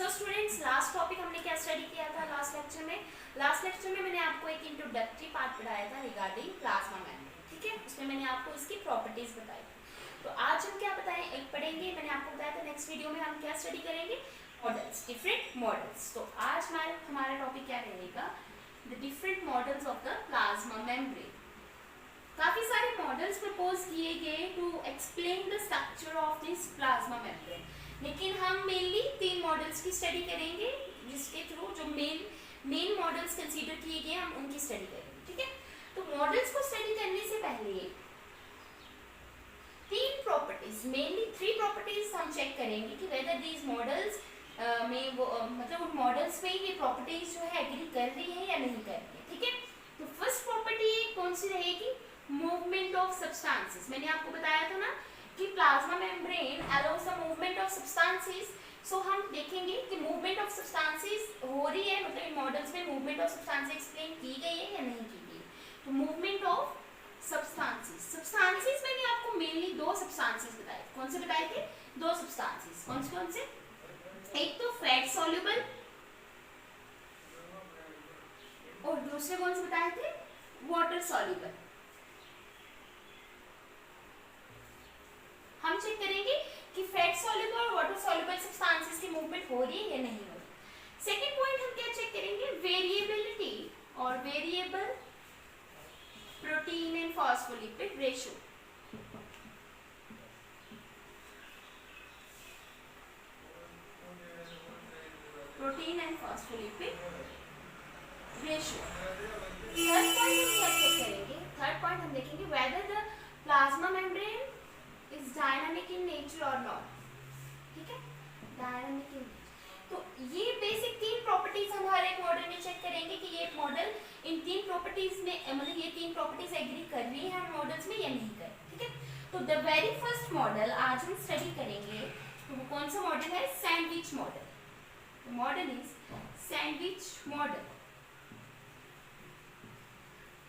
So students, last topic हमने क्या study किया था लास्ट लेक्चर में मैंने आपको एक इंट्रोडक्टरी पार्ट पढ़ाया था रिगार्डिंग प्लाज्मा मेम्ब्रेन। ठीक है, उसमें मैंने आपको इसकी प्रॉपर्टीज बताई। तो आज हम क्या पढ़ेंगे, मैंने आपको बताया था नेक्स्ट वीडियो में हम क्या स्टडी करेंगे, मॉडल्स, डिफरेंट मॉडल्स। तो आज हमारा टॉपिक क्या रहेगा, the different models of the plasma membrane. काफी सारे मॉडल्स प्रपोज किए गए to explain the structure of this plasma membrane, लेकिन हम मेनली 3 मॉडल्स की स्टडी करेंगे, जिसके थ्रू जो मेन मॉडल्स कंसीडर किए गए हम उनकी स्टडी करेंगे। ठीक है, तो मॉडल्स को स्टडी करने से पहले 3 प्रॉपर्टीज, मेनली 3 प्रॉपर्टीज हम चेक करेंगे कि वेदर दीज मॉडल्स में वो मतलब उन मॉडल्स में ये प्रॉपर्टीज जो है एग्री कर रही है या नहीं कर रही है। ठीक है, तो फर्स्ट प्रॉपर्टी कौन सी रहेगी, मूवमेंट ऑफ सब्सटेंसेस। मैंने आपको बताया था ना कि plasma membrane allows the movement of substances. So हम देखेंगे कि मूवमेंट ऑफ सब्सटेंसेस हो रही है, मतलब इन मॉडल्स में मूवमेंट ऑफ सब्सटेंसेस एक्सप्लेन की गई है या नहीं की गई। तो मूवमेंट ऑफ सब्सटेंसेस मैंने आपको मेनली 2 सब्सटेंसेस बताए। कौन से बताए थे? 2 सब्सटेंसेस। कौन से? एक तो फैट सॉल्युबल और दूसरे कौन से बताए थे, वाटर सॉल्युबल। हम चेक करेंगे कि फैट सॉल्युबल और वाटर सॉल्युबल सब्सटेंसेस की मूवमेंट हो रही है या नहीं हो रही। सेकंड पॉइंट हम क्या चेक करेंगे, वेरिएबिलिटी और variable protein and phospholipid ratio. Protein and phospholipid ratio. Third point हम क्या चेक करेंगे, थर्ड पॉइंट हम देखेंगे whether the plasma membrane is dynamic in nature और नॉट। ठीक है, डायनामिक इन नेचर। तो ये बेसिक 3 प्रॉपर्टीज हम हर एक मॉडल में चेक करेंगे कि ये मॉडल इन 3 प्रॉपर्टीज में मतलब ये 3 प्रॉपर्टीज एग्री कर रही है हम मॉडल्स में या नहीं कर। ठीक है, तो द वेरी फर्स्ट मॉडल आज हम स्टडी करेंगे, तो वो कौन सा मॉडल है, sandwich model. The model is sandwich model.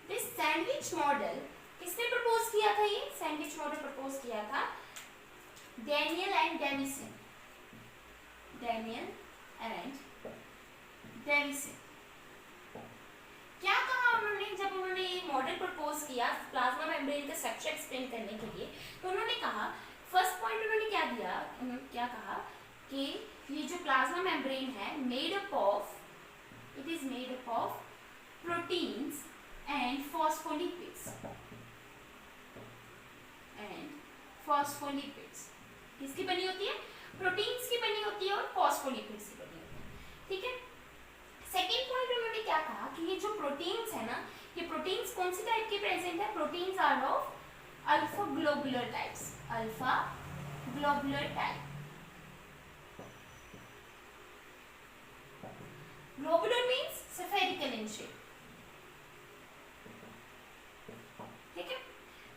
This sandwich model किसने प्रपोज किया था? ये सैंडविच मॉडल प्रपोज किया था डैनियल एंड डेविसन। क्या कहा उन्होंने जब उन्होंने ये मॉडल प्रपोज किया प्लाज्मा मेम्ब्रेन का स्ट्रक्चर एक्सप्लेन करने के लिए? तो उन्होंने कहा, फर्स्ट पॉइंट उन्होंने क्या दिया, उन्होंने क्या कहा कि ये जो प्लाज्मा मेम्ब्रेन है it is made up of proteins and phospholipids. किसकी बनी होती है? प्रोटीन्स की बनी होती है और फॉस्फोलिपिड्स की बनी होती है। ठीक है, सेकेंड पॉइंट उन्होंने क्या कहा कि ये जो प्रोटीन्स है ना, ये प्रोटीन्स कौन सी टाइप के प्रेजेंट है, proteins are of alpha globular types. Globular means spherical in shape. ठीक है,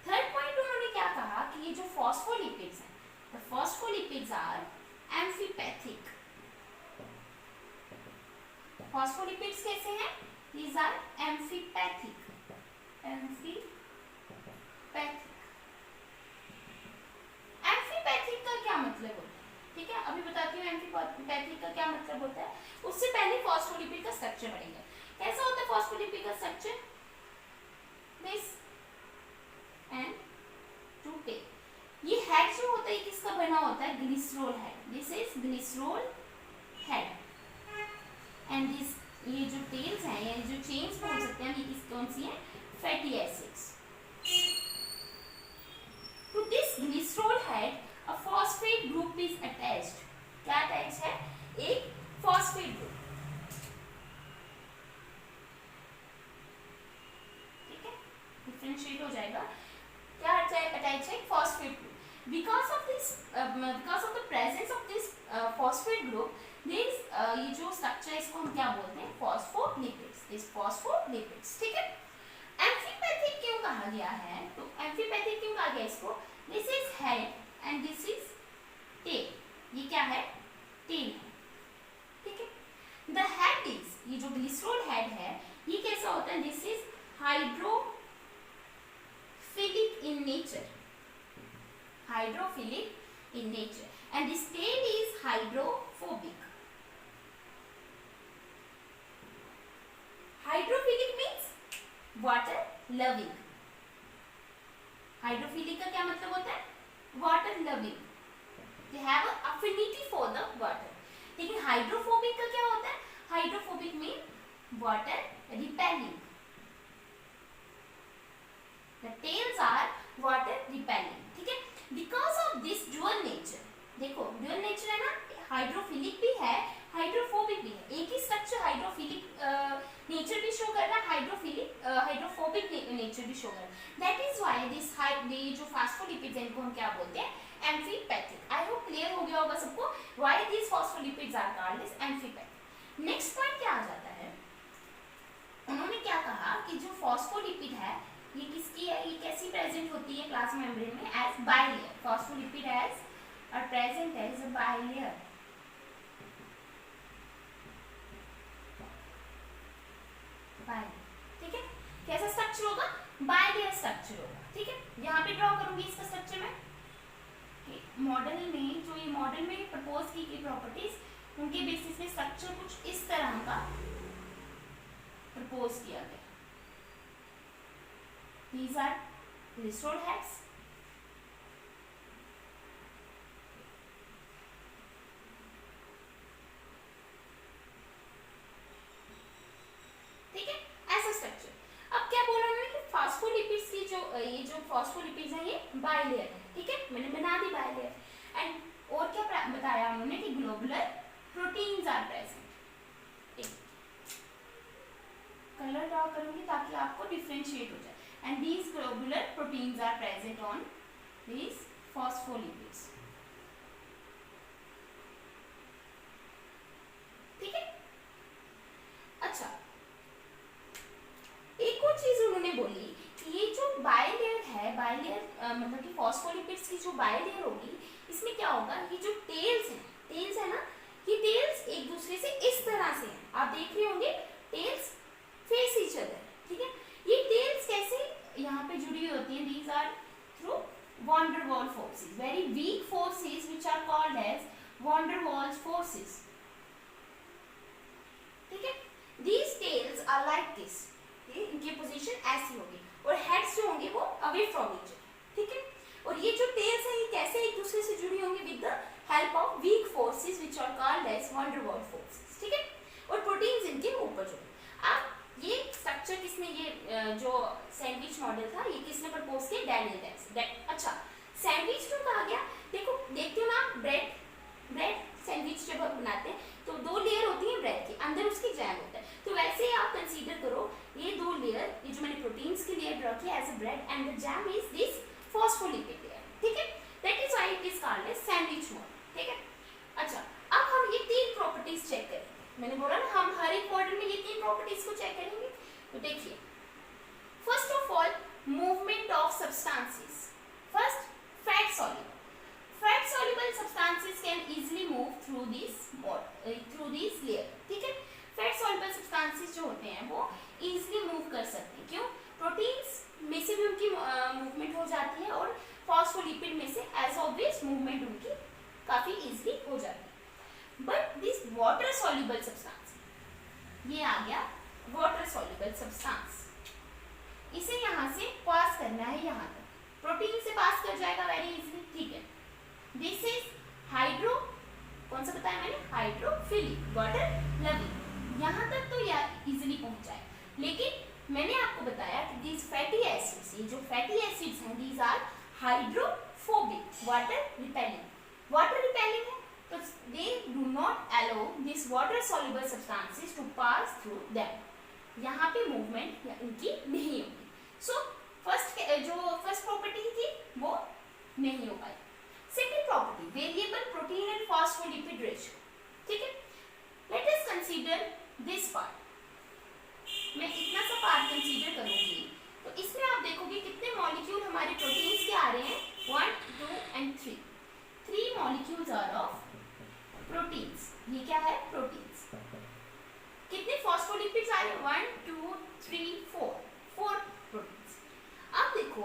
थर्ड पॉइंट उन्होंने क्या कहा कि ये जो फॉस्फोलिपिड्स हैं, the phospholipids are amphipathic. Phospholipids कैसे हैं? These are amphipathic. एम्फीपैथिक का क्या मतलब होता है? ठीक है, अभी बताती हूँ एम्फीपैथिक का क्या मतलब होता है। उससे पहले फॉस्फोलिपिड का स्ट्रक्चर पढ़ेंगे। कैसा होता है फॉस्फोलिपिड का स्ट्रक्चर? This and 2 tail. ये हेड जो होता है किसका बना होता है? Glycerol head. This is glycerol head and this, ये जो टेल्स हैं या जो चेन्स बोल सकते हैं, ये किस कौन सी हैं? Fatty acids. To this glycerol head a phosphate group is attached. क्या अटैच है? एक फॉस्फेट ग्रुप। ठीक है, डिफरेंशिएट हो जाएगा। क्या अटैच है? Phosphate group. Because of the presence of this phosphate group, this ये जो स्ट्रक्चर है इसको हम क्या बोलते हैं? फॉस्फोलिपिड्स। ठीक है, एम्फीपैथिक क्यों कहा गया है? तो एम्फीपैथिक क्यों कहा गया इसको? This is head and this is tail. ये क्या है? टेल है। ठीक है, द हेड इज, ये जो ग्लिसरॉल हेड है ये कैसा होता है? This is hydrophilic in nature. and this tail is hydrophobic. Hydrophilic means water loving. Hydrophilic का क्या मतलब होता है? Water loving, they have affinity for the water. लेकिन हाइड्रोफोबिक का क्या होता है? Hydrophobic mean water repelling, the tails are water repelling, ठीक है। Because of this dual nature, देखो ड्यूअल नेचर है ना, हाइड्रोफिलिक भी है हाइड्रोफोबिक भी है। एक ही स्ट्रक्चर हाइड्रोफिलिक नेचर भी शो कर रहा है, हाइड्रोफोबिक नेचर भी शो कर रहा है। दैट इज व्हाई दिस जो फॉस्फोलिपिड्स हैं इनको हम क्या बोलते हैं? एम्फीपैथिक। आई होप क्लियर हो गया होगा सबको why this phospholipids are called as amphipathic. Next point क्या आ जाता है, उन्होंने क्या कहा कि जो फॉस्फोलिपिड है ये किसकी है, ये कैसी प्रेजेंट होती है प्लाज्मा मेम्ब्रेन में? As bilayer. Phospholipid as are present as a bilayer, ठीक है। कैसा स्ट्रक्चर होगा? बाइलेयर स्ट्रक्चर होगा, ठीक है। यहाँ पे ड्रॉ करूंगी इसका स्ट्रक्चर में। मॉडल में जो ये मॉडल में प्रपोज की गई प्रॉपर्टीज उनके बेसिस पे स्ट्रक्चर कुछ इस तरह का प्रपोज किया गया। These are electrode heads, ठीक है, ऐसा स्ट्रक्चर। अब क्या बोला उन्होंने कि फॉस्फोलिपिड्स की जो ये जो फॉस्फोलिपिड्स है ये बाइलेयर है, ठीक है, मैंने बना दी बाइलेयर। एंड और क्या बताया उन्होंने कि globular proteins are present. Colour draw करूंगी ताकि आपको डिफरेंशिएट हो जाए। And these globular proteins are present on these phospholipids, ठीक है। अच्छा, एक और चीज उन्होंने बोली कि ये जो बाइलेयर है, बाइलेयर मतलब कि फॉस्फोलिपिड्स की जो बाइलेयर होगी इसमें क्या होगा, ये जो टेल्स है ना, ये टेल्स एक दूसरे से इस तरह से हैं, आप देख रहे होंगे टेल्स फेस ईच अदर, ठीक है। ये टेल्स कैसे यहाँ पे जुड़ी होती है? these are through van der Waals forces, very weak forces which are called as van der Waals forces, ठीक है। these tails are like this, इनकी पोजीशन ऐसी होगी और हेड्स जो होंगे वो अवे फ्रॉम ईच अदर, ठीक है। और ये जो टेल्स हैं ये कैसे एक दूसरे से जुड़ी होंगी? With the help of weak forces which are called as van der Waals forces, ठीक है। और प्रोटीन्स इनके ऊपर जुड़े। अब ये स्ट्रक्चर किसने, ये जो सैंडविच मॉडल था ये किसने प्रपोज किया? Daniel dells. अच्छा, सैंडविच क्यों कहा गया? देखो देखते हो ना, ब्रेड सैंडविच जब हम बनाते हैं तो 2 लेयर होती है ब्रेड की, अंदर उसकी जैम होता है। तो वैसे ही आप कंसीडर करो ये 2 लेयर, ये जो मैंने प्रोटीन्स की लेयर ड्रॉ की as a bread and the jam is this phospholipid layer, ठीक है। That is why it is called as sandwich model, ठीक है। अच्छा, अब हम ये 3 प्रॉपर्टीज चेक करेंगे। मैंने बोला ना हम हर एक मॉडल में ये 3 प्रॉपर्टीज को चेक करेंगे। तो देखिए, first of all movement of substances. First, fat soluble. Fat soluble substances can easily move through this layer, ठीक है। फैट सॉल्युबल सब्सटेंसेस जो होते हैं वो इजीली मूव कर सकते हैं, क्यों? प्रोटीन्स में से भी उनकी मूवमेंट हो जाती है और फॉस्फोलिपिड में से एज ऑब्वियस मूवमेंट उनकी काफी इजीली हो जाती है। But this water soluble substance, ये आ गया वाटर सॉल्युबल सब्सटेंस, इसे यहाँ से पास करना है यहाँ तक, प्रोटीन से पास कर जाएगा वेरी इजीली, ठीक है। दिस इज हाइड्रो, कौन सा बताया मैंने? हाइड्रोफिलिक, वाटर लविंग, यहाँ तक तो यह इजीली पहुंच जाए। लेकिन मैंने आपको बताया कि दिस फैटी एसिड्स, ये जो फैटी एसिड्स हैं these are hydrophobic, water repelling. Water repelling है तो they do not allow these water soluble substances to pass through them, यहाँ पे मूवमेंट इनकी नहीं होगी। सो फर्स्ट प्रॉपर्टी थी वो नहीं हो पाई। Second property, variable protein and phospholipid ratio, ठीक है। Let us consider this part. मैं इतना सा पार्ट कंसीडर करूंगी तो इसमें आप देखोगे कितने मॉलिक्यूल हमारे प्रोटीन्स के आ रहे हैं, 1 2 and 3। 3 molecules are of proteins, ये क्या है? प्रोटीन्स। कितने फॉस्फोलिपिड्स आ रहे हैं? 1 2 3 4 प्रोटीन्स। अब देखो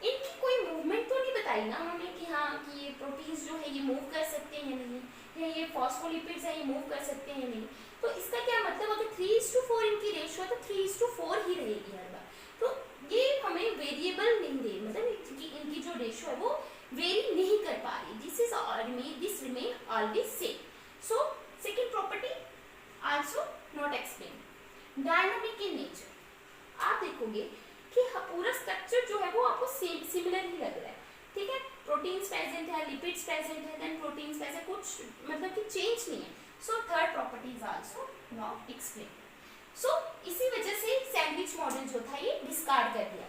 इनकी कोई मूवमेंट तो नहीं बताई ना उन्होंने कि हाँ कि ये प्रोटीन्स जो है ये मूव कर सकते हैं या नहीं, है, ये फॉस्फोलिपिड्स है, ये मूव कर सकते हैं नहीं। तो इसका क्या मतलब, अगर 3:4 इनकी रेशियो है तो 3:4 ही रहेगी हर बार। तो ये हमें वेरिएबल नहीं दे, मतलब इनकी जो रेशियो है वो वेरी नहीं कर पा रही। This remain always same. So second property also not explain. Dynamic in nature, आप देखोगे कि पूरा स्ट्रक्चर जो है वो आपको सिमिलर ही लग रहा है, ठीक है। प्रोटीन्स प्रेजेंट है, लिपिड्स प्रेजेंट है, देन प्रोटीन्स प्रेजेंट, कुछ मतलब कि चेंज नहीं है। So third property is also not explain. So इसी वजह से सैंडविच मॉडल जो था ये डिस्कार्ड कर दिया।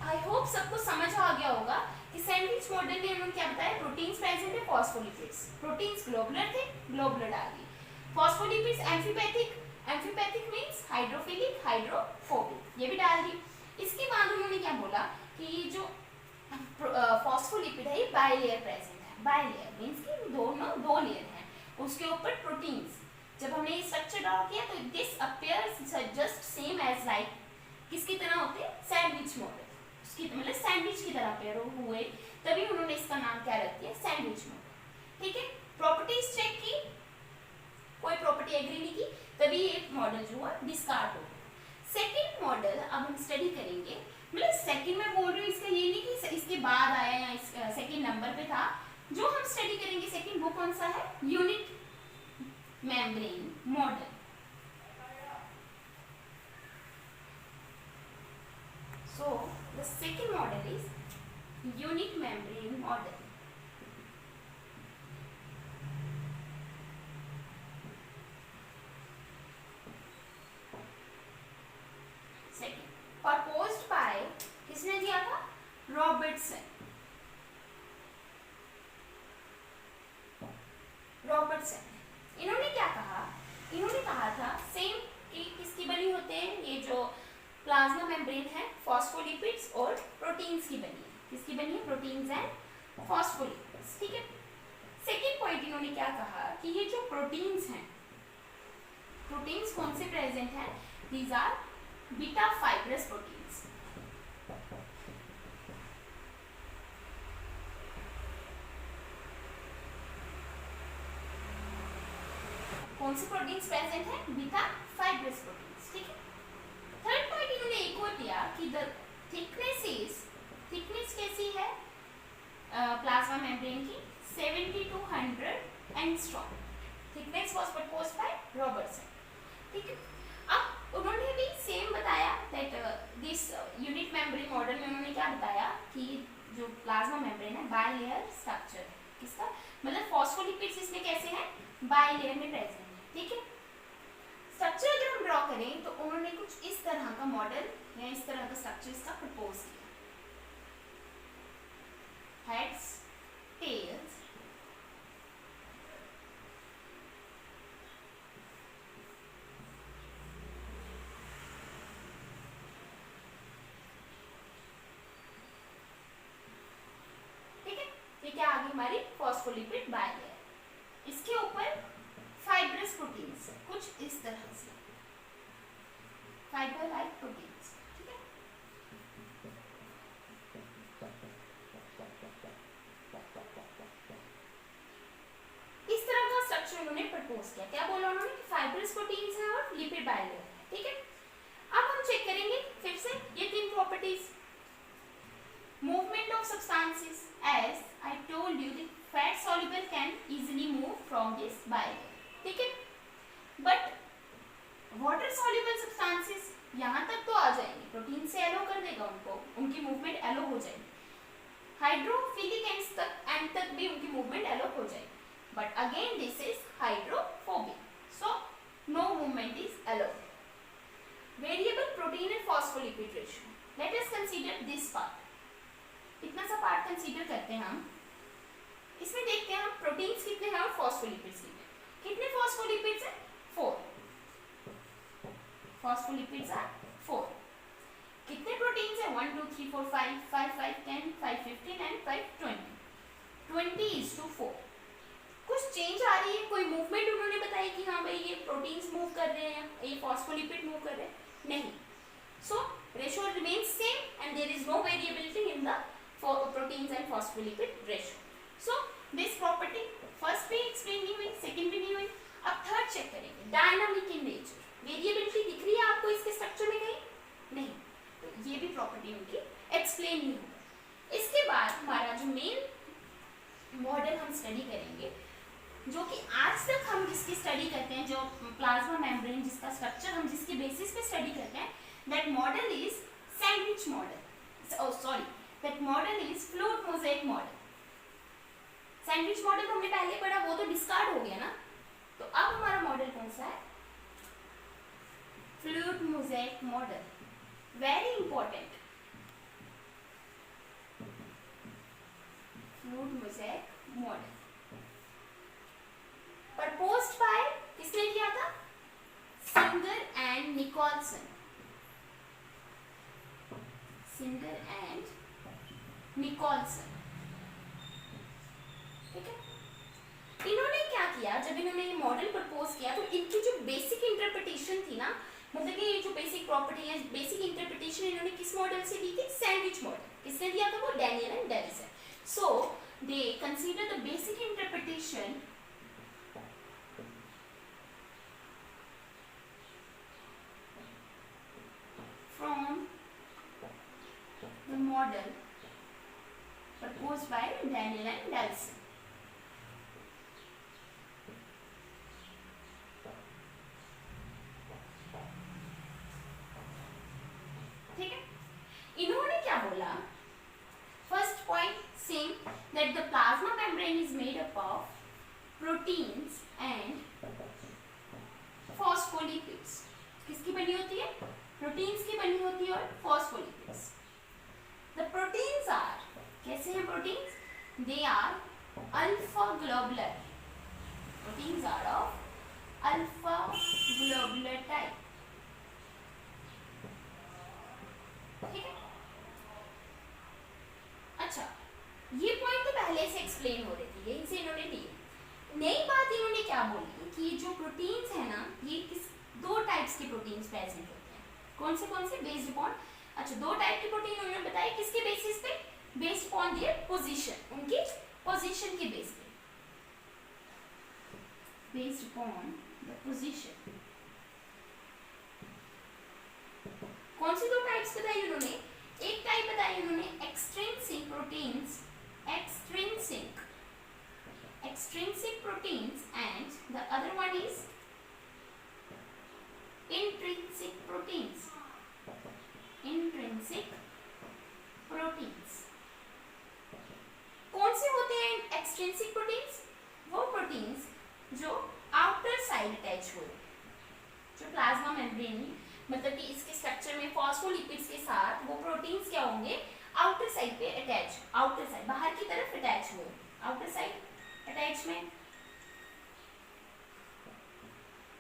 आई होप सबको समझ आ गया होगा कि सैंडविच मॉडल में उन्होंने क्या बताया, प्रोटीन्स प्रेजेंट है, फॉस्फोलिपिड्स, प्रोटीन्स ग्लोबुलर थे, ग्लोबुलर डाल दी, phospholipids amphipathic, amphipathic means hydrophilic, hydrophobic, ये भी डाल दी। इसके बाद उन्होंने क्या बोला कि जो फॉस्फोलिपिड है ये बाइलेयर प्रेजेंट है, बाइलेयर मींस कि दो लेयर हैं, उसके ऊपर प्रोटीन्स। जब हमने ये स्ट्रक्चर ड्रॉ किया तो this appears just same as like, किसकी तरह होते हैं, सैंडविच मॉडल, उसकी मतलब सैंडविच की तरह पेयर हुए, तभी उन्होंने इसका नाम क्या रख दिया, सैंडविच मॉडल, ठीक है। प्रॉपर्टीज चेक की, कोई प्रॉपर्टी एग्री नहीं की, तभी ये मॉडल जो है डिस्कार्ड हो गया। सेकेंड मॉडल अब हम स्टडी करेंगे, मतलब सेकेंड में बोल रही हूँ, इसका ये नहीं कि इसके बाद आया या सेकेंड नंबर पे था। जो हम स्टडी करेंगे सेकेंड वो कौन सा है, unit membrane model. So the second model is unit membrane model. Second, proposed by किसने दिया था, रॉबर्टसन। इन्होंने क्या कहा, इन्होंने कहा था सेम कि किसकी बनी होते हैं, ये जो प्लाज्मा मेम्ब्रेन है फॉस्फोलिपिड्स और प्रोटीन्स की बनी है, किसकी बनी है, प्रोटीन्स एंड फॉस्फोलिपिड्स, ठीक है। सेकेंड पॉइंट इन्होंने क्या कहा कि ये जो प्रोटीन्स हैं, प्रोटीन्स कौन से प्रेजेंट हैं, these are beta fibrous proteins. कौन से प्रोटीन्स प्रेजेंट हैं, बीटा फाइब्रस प्रोटीन्स, ठीक है। थर्ड पॉइंट इन्होंने एक और दिया कि द थिकनेस कैसी है प्लाज्मा मेम्ब्रेन की, 70 to 100 angstrom, thickness was proposed by Robertson, ठीक है। अब उन्होंने भी सेम बताया that this unit membrane model में उन्होंने क्या बताया कि जो प्लाज्मा मेम्ब्रेन है बाइलेयर स्ट्रक्चर है, किसका मतलब फॉस्फोलिपिड्स इसमें कैसे हैं, बाइलेयर में प्रेजेंट है, ठीक है। स्ट्रक्चर अगर हम ड्रॉ करें तो उन्होंने कुछ इस तरह का मॉडल या इस तरह का स्ट्रक्चर इसका प्रपोज किया, हेड्स, टेल्स, ठीक है। ये क्या आ गई हमारी फॉस्फोलिपिड बाइलेयर, इसके ऊपर फाइब्रस प्रोटीन्स कुछ इस तरह से, फाइबर लाइक प्रोटीन्स, ठीक है। इस तरह का स्ट्रक्चर उन्होंने प्रपोज किया, क्या बोला उन्होंने कि फाइब्रस प्रोटीन्स है और लिपिड बाइलेयर है, ठीक है। अब हम चेक करेंगे फिर से ये तीन properties. Movement of substances, as I told you the fat soluble can easily move from this bilayer, ठीक है। बट वाटर सॉल्युबल सब्सटेंसेस यहाँ तक तो आ जाएंगे, प्रोटीन से एलो कर देगा उनको, उनकी मूवमेंट एलो हो जाएगी, हाइड्रोफिलिक एंड तक भी उनकी मूवमेंट एलो हो जाएगी, but again this is hydrophobic, so no movement is allow. Variable protein and phospholipid ratio, let us consider this part, इतना सा पार्ट कंसीडर करते हैं हम। इसमें देखते हैं हम प्रोटीन्स कितने हैं और फॉस्फोलिपिड्स कितने फॉस्फोलिपिड्स हैं, 4 फॉस्फोलिपिड्स आर 4। कितने प्रोटीन्स हैं, 1 2 3 4 5 5 5 10 5 15 एंड 5 20, 20:4। कुछ चेंज आ रही है, कोई मूवमेंट उन्होंने बताई कि हाँ भाई ये प्रोटीन्स मूव कर रहे हैं, ये फॉस्फोलिपिड मूव कर रहे हैं, नहीं। So ratio remains same and there is no variability in the proteins and phospholipid ratio. So this property first भी एक्सप्लेन नहीं हुई, सेकंड भी नहीं हुई, अब थर्ड चेक करेंगे, डायनामिक इन नेचर। वेरिएबिलिटी दिख रही है आपको इसके स्ट्रक्चर में कहीं? नहीं, तो ये भी प्रॉपर्टी उनकी एक्सप्लेन नहीं होगा। इसके बाद हमारा जो मेन मॉडल हम स्टडी करेंगे, जो कि आज तक हम जिसकी स्टडी करते हैं, जो प्लाज्मा मेम्ब्रेन जिसका स्ट्रक्चर हम जिसके बेसिस पे स्टडी करते हैं, that model is sandwich model, sorry that model is fluid mosaic model. Sandwich model हमने पहले पढ़ा, वो तो डिस्कार्ड हो गया ना, तो अब हमारा मॉडल कौन सा है? Fluid mosaic model, very important, fluid mosaic model proposed by, किसने किया था? Singer and Nicolson, Singer and Nicolson. ठीक है, इन्होंने क्या किया, जब इन्होंने ये मॉडल प्रपोज किया तो इनकी जो बेसिक इंटरप्रिटेशन थी ना, मतलब कि ये जो बेसिक प्रॉपर्टी है, बेसिक इंटरप्रिटेशन इन्होंने किस मॉडल से दी थी? Sandwich model. किसने दिया था? वो Danielli and Davson. So they consider the basic interpretation from the model proposed by Daniel and Davison. ठीक है, इन्होंने क्या बोला? First point, same that the plasma membrane is made up of proteins and phospholipids. किसकी बनी होती है? Proteins की बनी होती है और फॉस्फोलिपिड्स। द प्रोटीन्स आर, कैसे हैं proteins? They are alpha globular, proteins are of alpha globular type. ठीक है, अच्छा, ये पॉइंट तो पहले से एक्सप्लेन हो रही थी, यहीं से इन्होंने ली। नई बात इन्होंने क्या बोली कि जो प्रोटीन्स है ना, ये किस दो टाइप्स के प्रोटीन्स प्रेजेंट होते हैं। कौन से? बेस्ड अपॉन, अच्छा, दो टाइप के प्रोटीन उन्होंने बताया, किसके बेसिस पे? बेस्ड अपॉन देयर पोजीशन, उनकी पोजीशन के बेस पे, बेस्ड अपॉन द पोजीशन। कौन सी दो टाइप्स बताई उन्होंने? एक टाइप बताई उन्होंने extrinsic proteins, extrinsic proteins, and the other one is intrinsic proteins, intrinsic proteins। कौन से होते हैं एक्सट्रिंसिक प्रोटीन्स? वो प्रोटीन्स जो आउटर साइड अटैच हुए, जो प्लाज्मा मेम्ब्रेन, मतलब कि इसके स्ट्रक्चर में फॉस्फोलिपिड्स के साथ वो प्रोटीन्स क्या होंगे? आउटर साइड पे अटैच, आउटर साइड, बाहर की तरफ अटैच हुए, outer side attachment.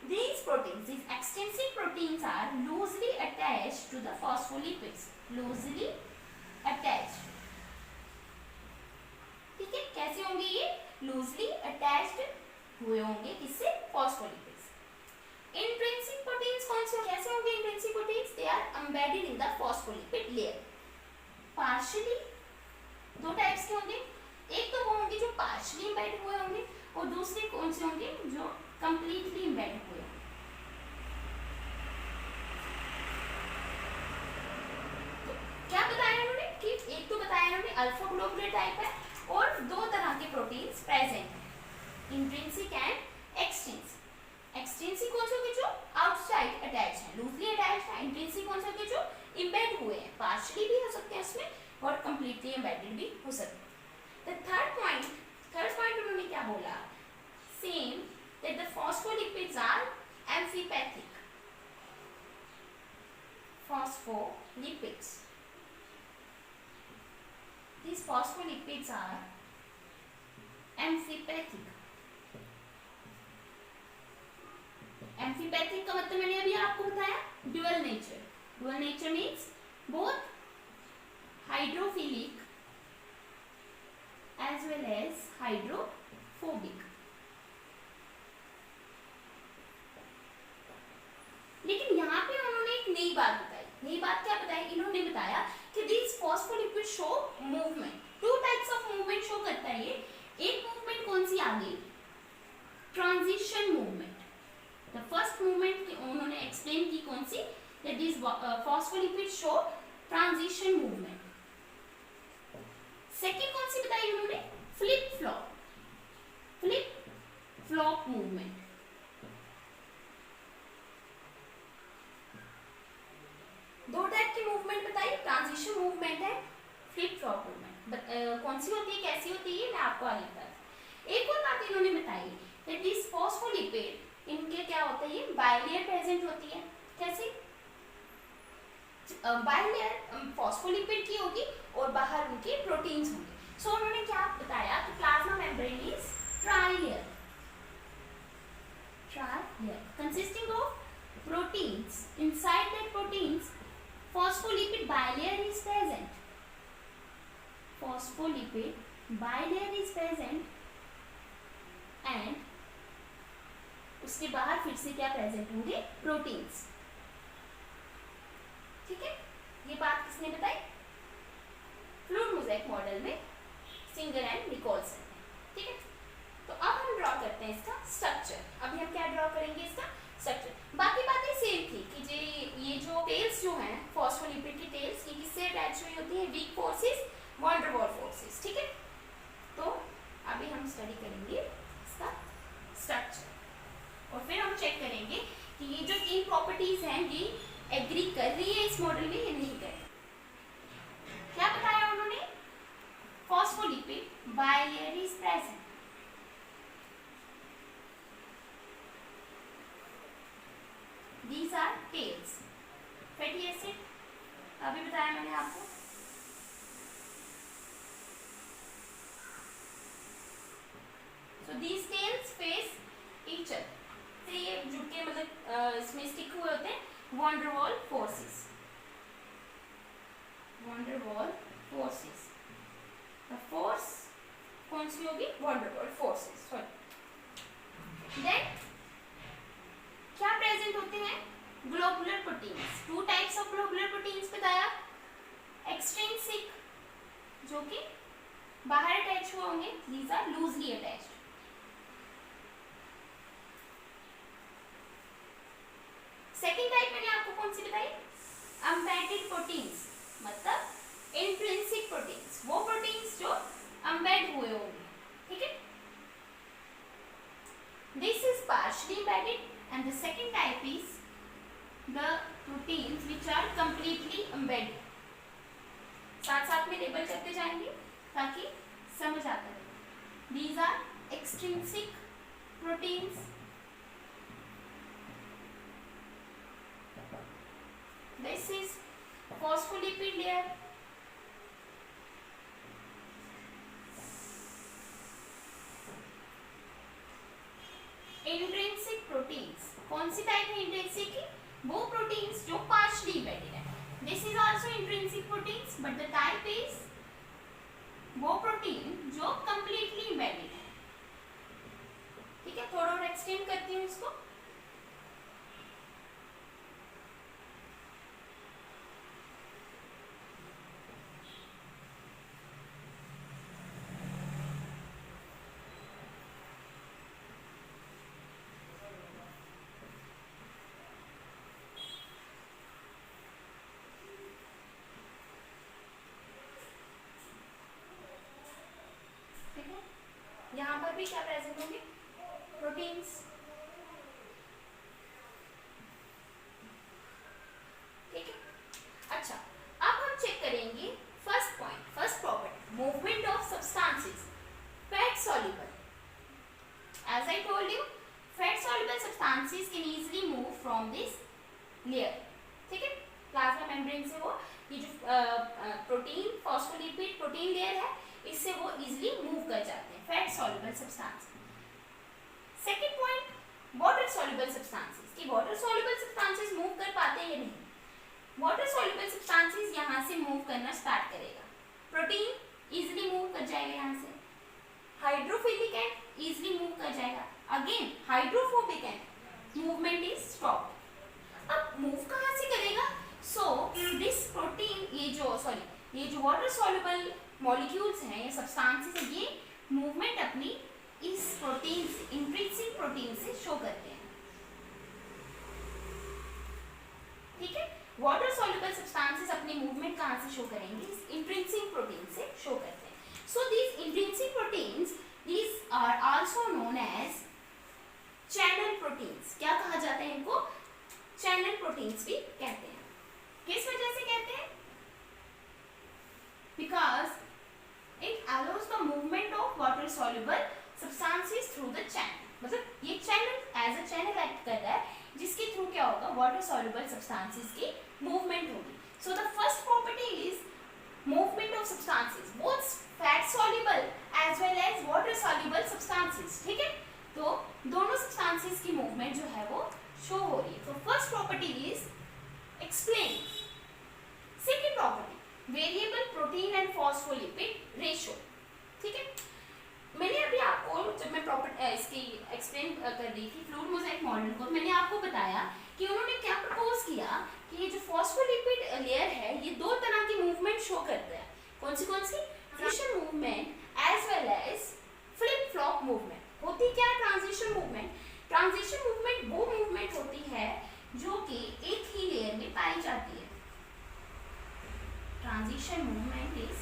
These proteins, these extrinsic proteins are loosely attached to the phospholipids, loosely attached। ठीक है, कैसे होंगे ये? loosely attached हुए होंगे, किससे? phospholipids। Intrinsic proteins कौन से? कैसे होंगे intrinsic proteins? They are embedded in the phospholipid layer। partially, दो टाइप्स के होंगे, एक तो वो होंगे जो partially embedded हुए होंगे, और दूसरे कौन से होंगे? जो कंप्लीटली एम्बेड हुए। तो क्या बताया उन्होंने कि एक तो बताया उन्होंने अल्फा ग्लोबुलर टाइप है, और दो तरह के प्रोटीन्स प्रेजेंट हैं, इंट्रिंसिक एंड एक्सट्रिंसिक। एक्सट्रिंसिक कौन से होंगे? जो आउटसाइड अटैच है, लूजली अटैच है। इंट्रिंसिक कौन से होंगे? जो एम्बेड हुए हैं, पार्शियली भी हो सकते हैं उसमें, और कंप्लीटली एम्बेडेड भी हो सकते हैं। द थर्ड पॉइंट उन्होंने क्या बोला? Same that the phospholipids are amphipathic, phospholipids, these phospholipids are amphipathic। amphipathic का मतलब मैंने अभी आपको बताया, dual nature। dual nature means both hydrophilic as well as hydrophobic। लेकिन यहाँ पे उन्होंने एक नई बात बताई। नई बात क्या बताई? इन्होंने बताया कि these phospholipids show movement, two types of movement show करता है ये। एक movement that these phospholipids show transition movement. Second कौन सी बताई उन्होंने? Flip flop movement. दो टाइप की मूवमेंट बताई, ट्रांजिशन मूवमेंट है, फ्लिप फ्लॉप मूवमेंट। कौन सी होती है, कैसी होती है, मैं आपको आगे बताऊँ। एक और बात इन्होंने बताई that these phospholipid इनके क्या होता है, ये बाइलेयर प्रेजेंट होती है। कैसी? बाइलेयर फॉस्फोलिपिड की होगी और बाहर उनके प्रोटीन्स होंगे। सो उन्होंने क्या बताया कि plasma membrane is trilayer consisting of proteins. Inside that proteins, phospholipid bilayer is present. Phospholipid bilayer is present and उसके बाहर फिर से क्या प्रेजेंट होंगे? प्रोटीन्स। ठीक है, ये बात किसने बताई? फ्लूइड मोज़ेक मॉडल में सिंगर एंड निकोलसन। ठीक है, तो अब हम ड्रॉ करते हैं इसका स्ट्रक्चर। अभी हम क्या ड्रॉ करेंगे? इसका स्ट्रक्चर। बाकी बातें सेम थी कि ये जो टेल्स जो हैं फॉस्फोलिपिड की टेल्स, ये किससे अटैच हुई होती है? Weak forces, van der Waals forces. ठीक है, तो अभी हम स्टडी करेंगे इसका स्ट्रक्चर और फिर हम चेक करेंगे कि ये जो तीन प्रॉपर्टीज हैं ये एग्री कर रही है इस मॉडल में या नहीं कर रही। क्या बताया उन्होंने? Phospholipid bilayer is present. These are tails. Fatty acid अभी बताया मैंने आपको। So these tails face each other. से ये जुड़ के मतलब इसमें स्टिक हुए होते हैं van der Waal forces. Van der Waal forces, force कौन सी होगी? Van der Waal forces. Sorry, then क्या प्रेजेंट होते हैं? Globular proteins. Two types of globular proteins बताया। एक्सट्रिंसिक जो कि बाहर अटैच हुए होंगे, these are loosely attached. Second type मैंने आपको कौन सी बताई? अम्बेडेड प्रोटीन्स, मतलब इंट्रिंसिक प्रोटीन्स, वो प्रोटीन्स जो अम्बेड हुए होंगे। ठीक है, this is partially embedded and the second type is the proteins which are completely embedded. साथ साथ में लेबल करते जाएंगे ताकि समझ आता रहे। These are extrinsic proteins, this is phospholipid layer, intrinsic proteins. कौन सी टाइप है इंट्रिंसिक की? वो प्रोटीन्स जो पार्शियली एम्बेडेड है। This is also intrinsic proteins but the type is वो प्रोटीन जो कंप्लीटली एम्बेडेड है। ठीक है, थोड़ा और एक्सटेंड करती हूँ इसको। यहाँ पर भी क्या प्रेजेंट होंगे? प्रोटीन्स। ठीक है, अच्छा अब हम चेक करेंगे first point, first property, movement of substances fat soluble. As I told you, fat soluble substances can easily move from this layer. ठीक है, प्लाज्मा मेम्ब्रेन से वो ये जो प्रोटीन फॉस्फोलिपिड प्रोटीन लेयर है इससे वो इजीली मूव कर जाते हैं, fat soluble substance. Second point, water soluble substances कि वाटर सॉल्युबल सब्सटेंसेस मूव कर पाते हैं या नहीं। वाटर सॉल्युबल सब्सटेंसेस यहाँ से मूव करना स्टार्ट करेगा, प्रोटीन इजीली मूव कर जाएगा यहाँ से, हाइड्रोफिलिक एंड इजीली मूव कर जाएगा, again hydrophobic and movement is stop. अब मूव कहाँ से करेगा? सो दिस प्रोटीन ये जो वाटर सॉल्युबल मॉलिक्यूल्स हैं या सब्सटेंसेस हैं, ये मूवमेंट अपनी इस प्रोटीन से, इंट्रिंसिक प्रोटीन से शो करते हैं। ठीक है, वाटर सॉल्युबल सब्सटेंसेस अपनी मूवमेंट कहाँ से शो करेंगे? इंट्रिंसिक प्रोटीन से शो करते हैं. So these intrinsic proteins, these are also known as channel proteins. क्या कहा जाता है इनको? चैनल प्रोटीन्स भी कहते हैं. किस वजह से कहते हैं? Because it allows the movement of water soluble substances through the channel. मतलब ये channel as a channel act कर रहा है, जिसके थ्रू क्या होगा? वाटर सॉल्युबल सब्सटेंसेस की मूवमेंट होगी. So the first property is movement of substances, both fat soluble as well as water soluble substances. ठीक है, तो दोनों सब्सटेंसेस की मूवमेंट जो है वो शो हो रही है. तो first property is explain. Second property variable protein and phospholipid ratio. ठीक है, मैंने अभी आपको जब मैं इसकी एक्सप्लेन कर रही थी फ्लूइड मोज़ेक मॉडल को, मैंने आपको बताया कि उन्होंने क्या प्रपोज किया कि ये जो फॉस्फोलिपिड लेयर है ये दो तरह की मूवमेंट शो करता है. कौन सी? Transition movement as well as flip flop movement. होती क्या है ट्रांजिशन मूवमेंट? ट्रांजिशन मूवमेंट वो मूवमेंट होती है जो कि एक ही लेयर में पाई जाती है. Transition movement is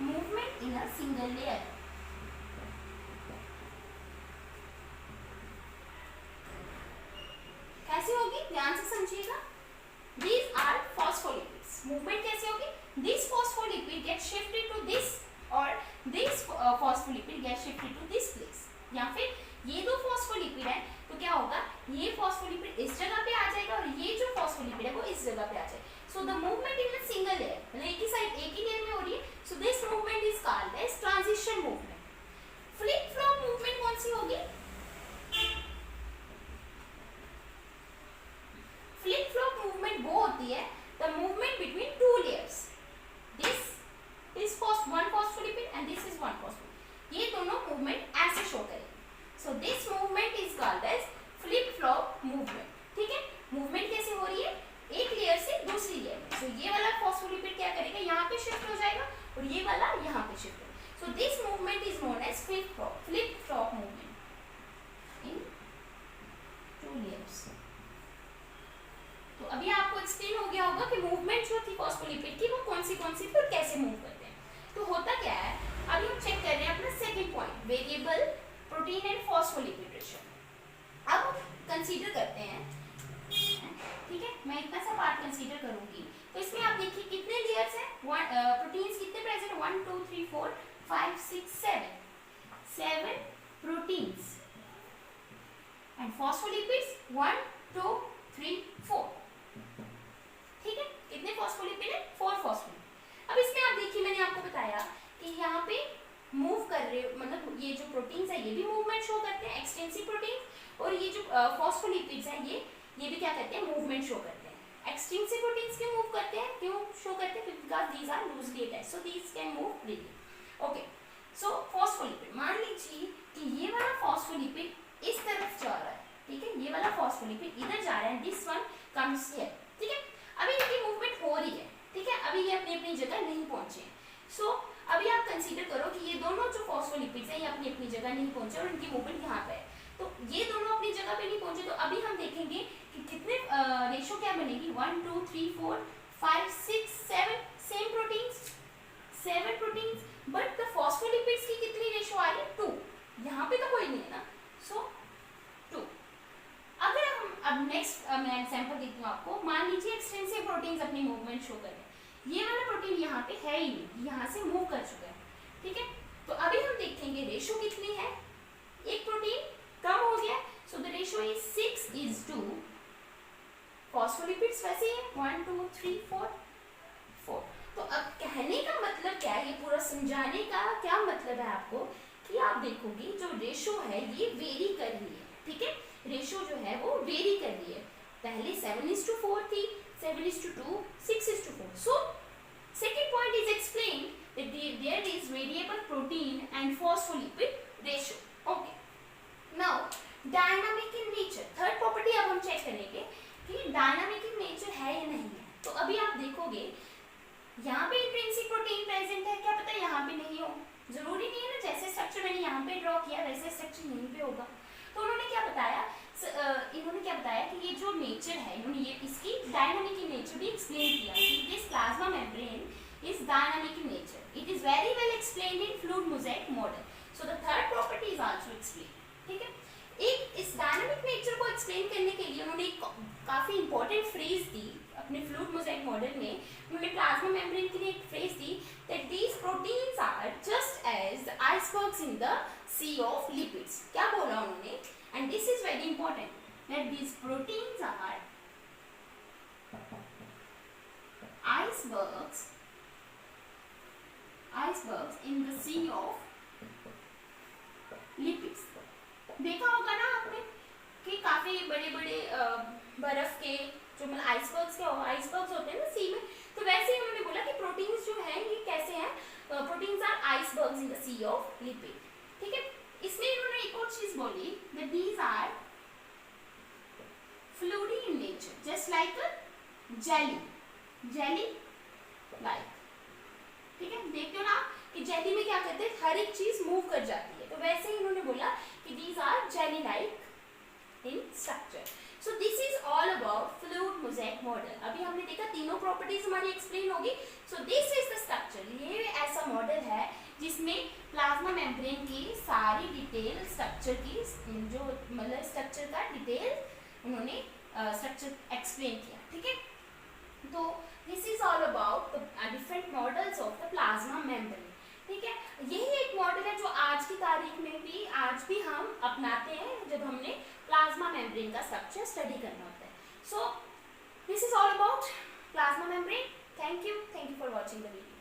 movement in a single layer. कैसे होगी? ध्यान से समझिएगा. These are phospholipids. मूवमेंट कैसे होगी? This phospholipid get shifted to this और this phospholipid get shifted to this place. या फिर ये दो फॉस्फोलिपिड है तो क्या होगा? ये फॉस्फोलिपिड इस जगह पे आ जाएगा और ये जो फॉस्फोलिपिड है वो इस जगह पे आ जाएगा. So the movement in a single layer, मतलब एक ही साइड एक ही लेयर में हो रही है. So this movement is called as transition movement. Flip flop movement कौन सी होगी? फ्लिप फ्लॉप मूवमेंट वो होती है the movement between two layers. This is one phospholipid and this is one phospholipid. ये दोनों मूवमेंट ऐसे शो करेंगे. So this movement is called as flip flop movement. ठीक है, मूवमेंट कैसे हो रही है? एक लेयर से दूसरी लेयर में. सो ये वाला फॉस्फोलिपिड क्या करेगा? यहाँ पे शिफ्ट हो जाएगा और ये वाला यहाँ पे शिफ्ट होगा. So this movement is known as flip flop movement in two layers. तो अभी आपको एक्सप्लेन हो गया होगा कि मूवमेंट जो थी फॉस्फोलिपिड की वो कौन सी थी और कैसे मूव करते हैं. तो होता क्या है, अभी हम चेक कर रहे हैं अपना second point, variable protein and phospholipid ratio. अब हम कंसीडर करते हैं. ठीक है, मैं इतना सा पार्ट कंसीडर करूंगी. तो इसमें आप देखिए कितने लेयर्स हैं? प्रोटीन्स कितने प्रेजेंट है? 1 2 3 4 5 6 7 प्रोटीन्स एंड फॉस्फोलिपिड्स 1 2 3 4. ठीक है, कितने फॉस्फोलिपिड है? 4 फॉस्फोलिपिड. अब इसमें आप देखिए मैंने आपको बताया कि यहाँ पे मूव कर रहे, मतलब ये जो प्रोटीन्स है ये भी मूवमेंट शो करते हैं, एक्सटेंसिव प्रोटीन, और ये जो फॉस्फोलिपिड्स है ये भी क्या करते हैं? मूवमेंट शो करते हैं. एक्सटेंसिव प्रोटीन्स क्यों मूव करते हैं? क्यों शो करते हैं? Because these are loosely attached, so these can move freely. Okay, so phospholipid, मान लीजिए कि ये वाला फॉस्फोलिपिड इस तरफ जा रहा है. ठीक है, ये वाला फॉस्फोलिपिड इधर जा रहा है, दिस वन कम्स हियर. ठीक है, अभी इनकी मूवमेंट हो रही है. ठीक है, अभी ये अपनी अपनी जगह नहीं पहुंचे. सो अभी आप कंसीडर करो कि ये दोनों जो फॉस्फोलिपिड्स हैं ये अपनी अपनी जगह नहीं पहुंचे और इनकी मूवमेंट यहाँ पे है. तो ये दोनों अपनी जगह पे नहीं पहुंचे, तो अभी हम देखेंगे कि कितने रेशो क्या बनेगी? 1 2 3 4 5 6 7 same proteins, 7 proteins, but the phospholipids की कितनी रेशो आ रही है? 2. यहाँ पे तो कोई नहीं है ना, सो 2. अगर हम अब नेक्स्ट मैं एग्जांपल देती हूँ आपको. मान लीजिए एक्सटेंसिव प्रोटीन्स अपनी मूवमेंट शो कर रहे हैं. ये वाला प्रोटीन यहाँ पे है ही नहीं, यहाँ से मूव कर चुका है. ठीक है, तो अभी हम देखेंगे रेशो कितनी है. एक प्रोटीन कम हो गया, so the ratio is 6:2. Phospholipids वैसे ही 1 2 3 4 4. तो अब कहने का मतलब क्या है, ये पूरा समझाने का क्या मतलब है आपको, कि आप देखोगे जो रेशो है ये वेरी कर रही है. ठीक है, रेशो जो है वो वेरी कर रही है. पहले 7:4 थी, 7:2, 6:4. So second point is explained that there is variable protein and phospholipid ratio. Okay. Now dynamic in nature. Third property अब हम चेक करेंगे कि dynamic in nature है या नहीं है. तो अभी आप देखोगे यहाँ पे इंट्रिंसिक प्रोटीन प्रेजेंट है, क्या पता यहाँ पे नहीं हो. जरूरी नहीं है ना, जैसे स्ट्रक्चर मैंने यहाँ पे ड्रॉ किया वैसे स्ट्रक्चर यहीं पे होगा. तो उन्होंने क्या बताया, इन्होंने क्या बताया कि ये जो नेचर है, इन्होंने ये इसकी डायनामिक इन नेचर भी एक्सप्लेन किया कि this plasma membrane is dynamic in nature, it is very well explained in fluid mosaic model. So the third property is also explain. ठीक है, एक इस डायनामिक नेचर को एक्सप्लेन करने के लिए उन्होंने एक काफी इंपॉर्टेंट फ्रेज दी अपने फ्लूइड मोज़ेक मॉडल में। उन्होंने प्लाज्मा मेम्ब्रेन के लिए एक फ्रेज दी that these proteins are just as the icebergs in the sea of lipids. क्या बोला उन्होंने, and this is very important, that these proteins are icebergs in the sea of lipids। देखा होगा ना आपने कि काफी बड़े बड़े बर्फ के जो मतलब आइसबर्ग्स होते हैं ना सी में, तो वैसे ही उन्होंने बोला कि प्रोटीन्स जो हैं ये कैसे हैं, proteins are icebergs in the sea of lipid. ठीक है, इसमें इन्होंने एक और चीज बोली that these are fluidy in nature just like jelly like. ठीक है, देखते हो ना कि जेली में क्या करते हैं, हर एक चीज मूव कर जाती है, तो वैसे ही उन्होंने बोला कि these are jelly like in structure. So this is all about fluid mosaic model. अभी हमने देखा तीनों प्रॉपर्टीज हमारी एक्सप्लेन होगी। So this is the structure, ये ऐसा मॉडल है जिसमें प्लाज्मा मेम्ब्रेन की सारी डिटेल स्ट्रक्चर की, जो मतलब स्ट्रक्चर का डिटेल उन्होंने स्ट्रक्चर एक्सप्लेन किया। ठीक है, तो this is all about different models of the plasma membrane. ठीक है, यही एक मॉडल है जो आज की तारीख में भी आज भी हम अपनाते हैं जब हमने प्लाज्मा मेम्ब्रेन का स्ट्रक्चर स्टडी करना होता है। So this is all about plasma membrane. Thank you for watching the video.